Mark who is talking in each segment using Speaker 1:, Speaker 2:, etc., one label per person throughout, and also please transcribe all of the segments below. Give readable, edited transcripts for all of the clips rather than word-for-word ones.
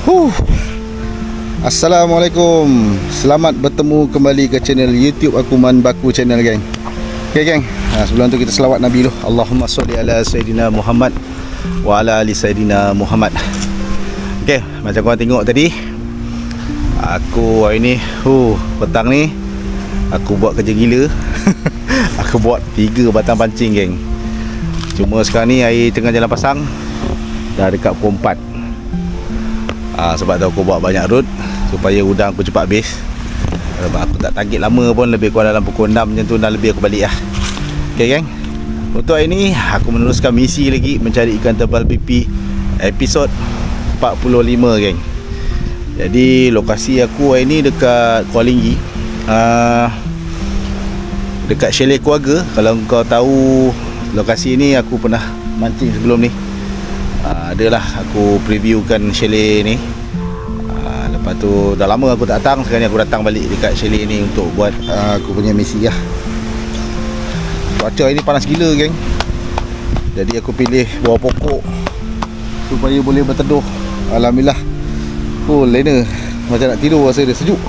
Speaker 1: Huh. Assalamualaikum. Selamat bertemu kembali ke channel YouTube aku, Man Baku Channel, geng. Okay, geng. Sebelum tu kita selawat Nabi dulu. Allahumma sholli ala Sayyidina Muhammad wa ala ali Sayyidina Muhammad. Okay, macam korang tengok tadi, aku hari ni petang ni aku buat kerja gila. Aku buat 3 batang pancing, geng. Cuma sekarang ni air tengah jalan pasang, dah dekat pukul 4. Sebab tu aku buat banyak road supaya udang aku cepat habis. Aku tak target lama pun, lebih kurang dalam pukul 6 macam tu dah lebih aku balik lah. Okay, geng. Untuk hari ni aku meneruskan misi lagi, mencari ikan tebal pipi episod 45, geng. Jadi lokasi aku hari ni dekat Kuala Linggi, dekat chalet keluarga. Kalau kau tahu lokasi ni, aku pernah mancing sebelum ni. Adalah aku previewkan chalet ni. Lepas tu dah lama aku tak datang, sekarang ni aku datang balik dekat chalet ni untuk buat aku punya misi lah. Cuaca hari ni panas gila, geng. Jadi aku pilih bawah pokok supaya boleh berteduh. Alhamdulillah, lena macam nak tidur, rasa dia sejuk.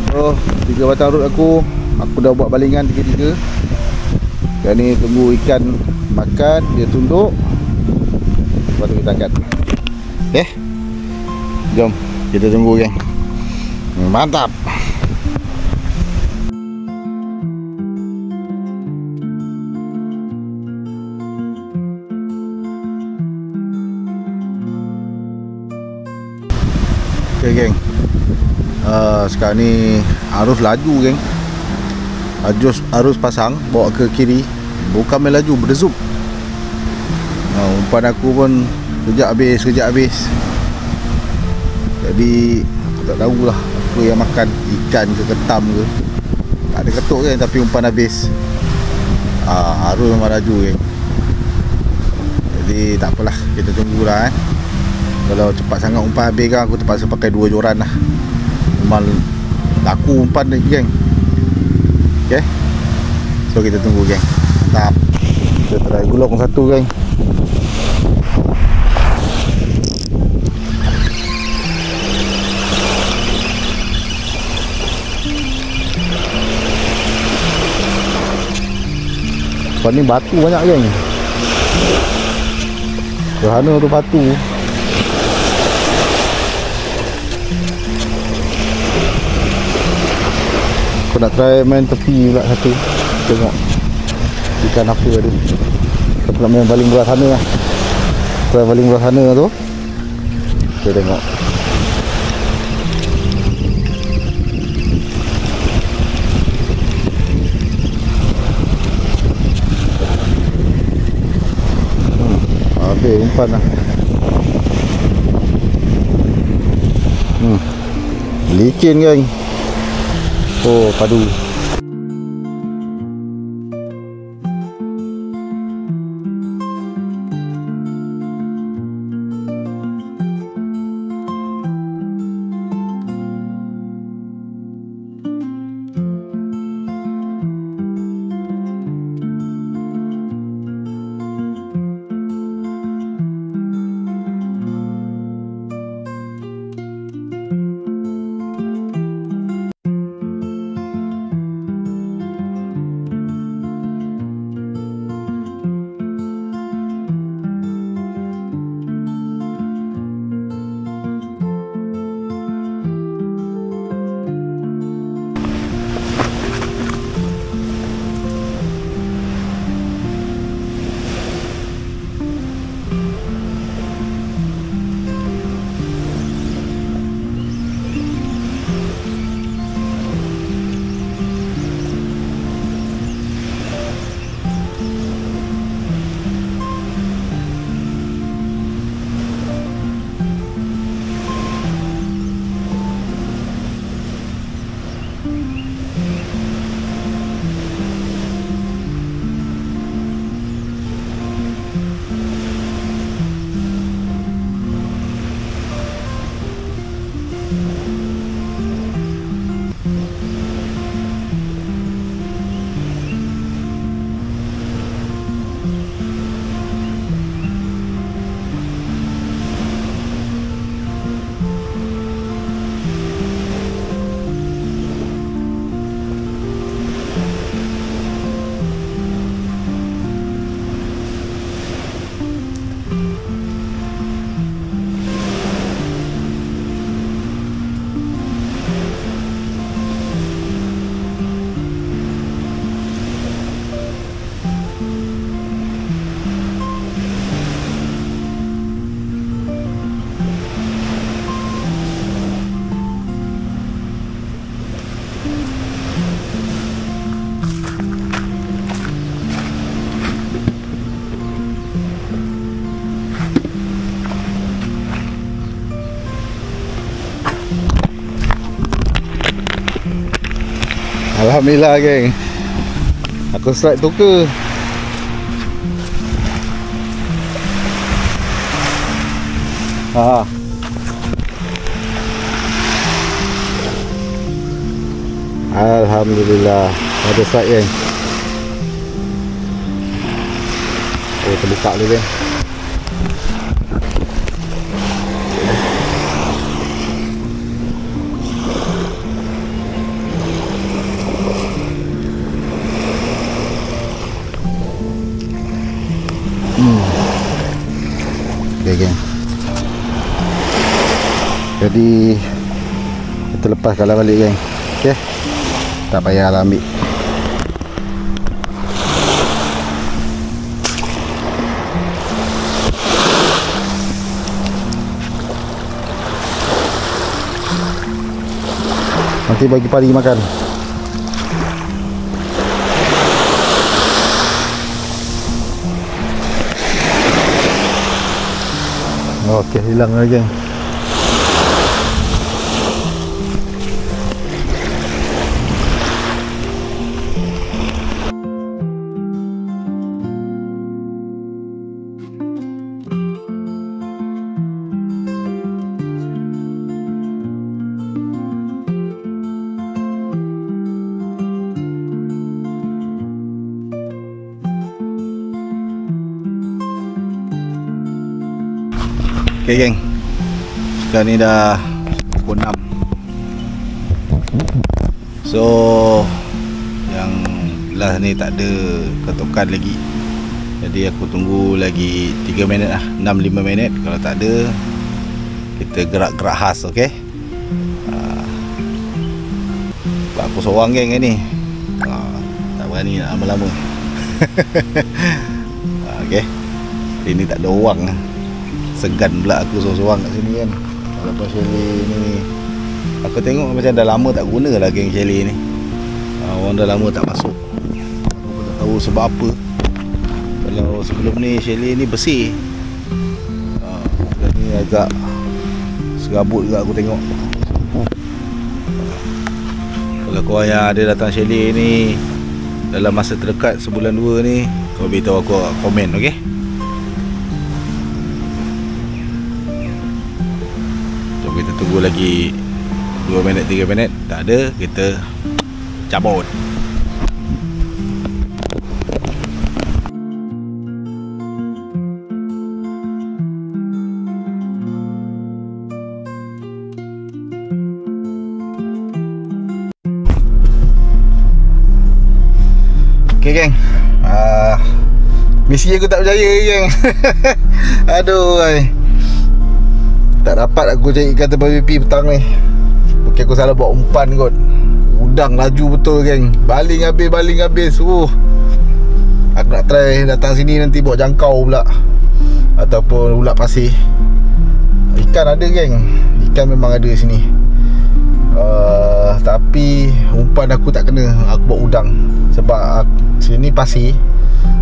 Speaker 1: So 3 batang rod aku dah buat balingan 3-3. Sekarang ni tunggu ikan makan, dia tunduk, lepas tu kita angkat. Okay, jom kita tunggu, geng. Mantap. Okay, geng. Sekarang ni arus laju, geng. Arus pasang bawa ke kiri, bukan main laju, berdezup. Umpan aku pun kejap habis. Jadi aku tak tahulah apa yang makan, ikan ke ketam ke. Tak ada ketuk, kan, tapi umpan habis. Arus memang laju, geng. Jadi tak apalah, kita tunggulah. Kalau cepat sangat umpan habis kan, aku terpaksa pakai 2 joran lah. Memang laku umpan ni, geng. Okay, so kita tunggu, geng. Mantap. Kita try gulung satu, geng. Kau ni batu banyak, geng. Kerana tu batu. Aku nak try main tepi pula satu. Tengok ikan apa ada. Kita nak main baling belah sana lah. Try baling belah sana tu. Kita tengok. Habis umpan lah. Licin, geng. Padu. Alhamdulillah geng, aku strike tuker. Alhamdulillah ada strike geng. Oh, terbuka dulu geng. Okay geng, jadi kita lepaskan balik geng. Okay, tak payah lah ambil. Nanti bagi pari makan. Okey, hilang lagi geng. Okay geng, sekarang ni dah pukul 6. So yang belah ni tak ada ketukan lagi, jadi aku tunggu lagi 3 minit lah, 6-5 minit. Kalau tak ada, kita gerak-gerak khas. Okay, aku seorang geng ni, tak berani nak lama-lama. Okay, ini tak ada orang lah, segan pula aku seorang-seorang kat sini kan. Walaupun chalet ni aku tengok macam dah lama tak guna lah geng chalet ni. Orang dah lama tak masuk. Aku pun tak tahu sebab apa. Kalau sebelum ni chalet ni bersih, sekarang ni agak serabut juga aku tengok. Kalau korang yang ada datang chalet ni dalam masa terdekat sebulan 2 ni, kau beritahu aku komen, okey? Kita tunggu lagi 2 minit 3 minit. Tak ada, kita cabut. Okay geng, misi aku tak berjaya geng. Aduh ay. Tak dapat aku cari ikan tebal pipi petang ni. Mungkin aku salah buat umpan kot. Udang laju betul geng. Baling habis. Aku nak try datang sini nanti bawa jangkau pula, ataupun ulat pasir. Ikan ada geng, ikan memang ada sini. Tapi umpan aku tak kena. Aku bawa udang. Sebab sini pasir,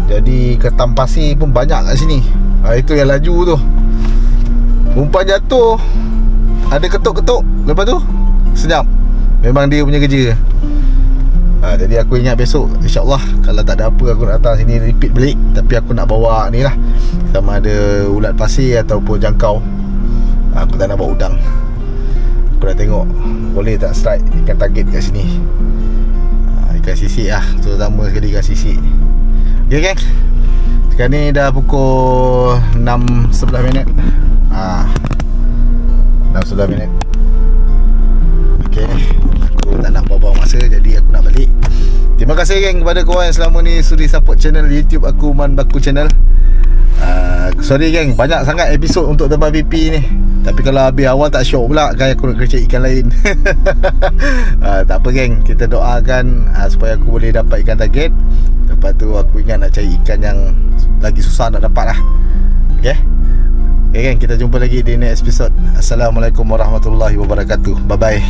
Speaker 1: jadi ketam pasir pun banyak kat sini. Itu yang laju tu. Umpan jatuh, ada ketuk-ketuk, lepas tu senyap. Memang dia punya kerja. Jadi aku ingat besok InsyaAllah kalau tak ada apa, aku nak datang sini repeat balik. Tapi aku nak bawa ni lah, sama ada ulat pasir ataupun jangkau. Aku tak nak bawa udang. Aku nak tengok boleh tak strike ikan target kat sini. Ikan sisik lah, terutama sekali ikan sisik. Okay geng, sekarang ni dah pukul 6.11 minit. 6.11 minit. Okay, aku tak nak buang-buang masa, jadi aku nak balik. Terima kasih geng kepada korang yang selama ni sudi support channel YouTube aku, Man Baku Channel. Sorry geng, banyak sangat episod untuk tebal pipi ni. Tapi kalau habis awal tak syok pula kan, aku nak cari ikan lain. Tak apa geng, kita doakan supaya aku boleh dapat ikan target. Lepas tu aku ingat nak cari ikan yang lagi susah nak dapat lah. Okay, okay geng, kita jumpa lagi di next episode. Assalamualaikum warahmatullahi wabarakatuh. Bye bye.